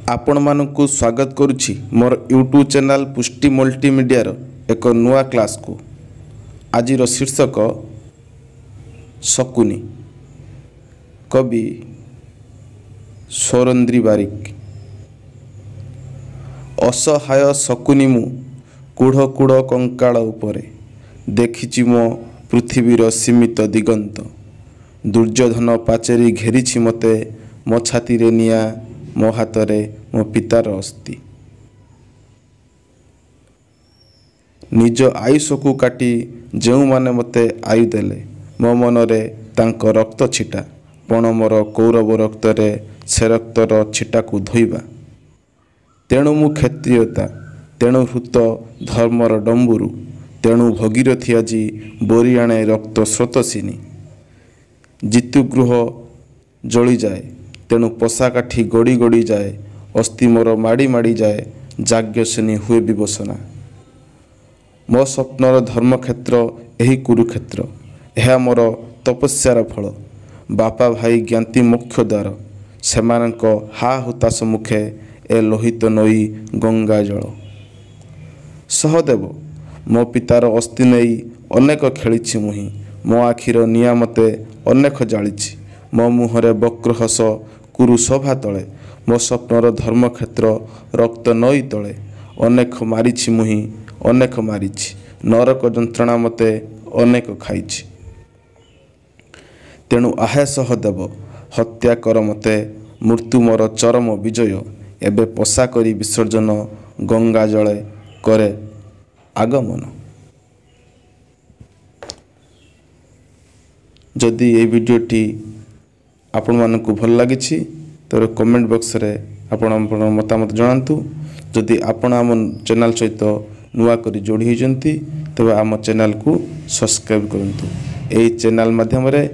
आपण मानकु स्वागत करुछि मोर YouTube channel पुष्टि मल्टीमीडिया एक नुआ क्लास को। आज शीर्षक शकुनी, कवि स्वरंद्री बारिक। असहाय शकुनी मु कूढ़ कूढ़ कंकाल उपरे देखिछि मो पृथ्वीर सीमित दिगंत। दुर्योधन पाचेरी घेरिछि मते, मो छाती रे निया, मो हाथरे मो पितार अस्थि। निज आयुष को काटी जो माने मते आयु देले, मो मनरे तांक रक्त छिटा। पण मोर कौरव रक्तरे से रक्तर छिटा को धोइबा। तेणु मु क्षत्रियता, तेणु हृत धर्मर डंबुरु, तेणु भगीरथी आजी बोरियाणे रक्त स्रोतसिनी। जितुगृह जली जाए, तेणु पशाकाठी गड़ी गड़ी जाए, अस्थि मोर माड़ी माड़ी जाए, जाज्ञसेनी हुए विवसना। मो स्वप्नर धर्मक्षेत्र यही कुरुक्षेत्र, यह मोर तपस्यार फल। बापा भाई ज्ञाति मोक्ष द्वार, सेमानक हा हुताश मुखे ए लोहित नई गंगा जल। सहदेव, मो पितार अस्थि नहीं अनेक खेली मुहि, मो आखिर निया मते अनेक जाली। मो मुहरे वक्र हस कुरु शोभा तले, मो स्वप्नर धर्मक्षेत्र रक्त नई तले। अनेक मारिछि मुहि, अनेक मारिछि, नरक जंत्रणा मते अनेक खाइछि। तेणु आहे सहदेव, हत्या कर मते, मृत्यु मोर चरम विजय। एबे पशा करी विसर्जन, गंगा जले करे आगमन। जदि ये वीडियोटी आपण मानकु भल लागिछि तो कमेंट बॉक्स रे आपण मतामत जणांतु। जदि आपण आम चैनल सहित नुआ करी जोड़ी होइजंती तबे आम चैनल को सब्सक्राइब करंतु। एई चैनल माध्यम रे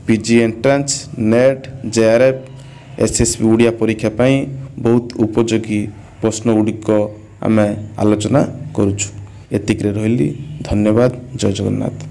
PG entrance, net, JRF, SSB Odia परीक्षा पई बहुत उपयोगी प्रश्न गुड़िक आम आलोचना करुछु। एतिक रे रहिली। धन्यवाद। जय जगन्नाथ।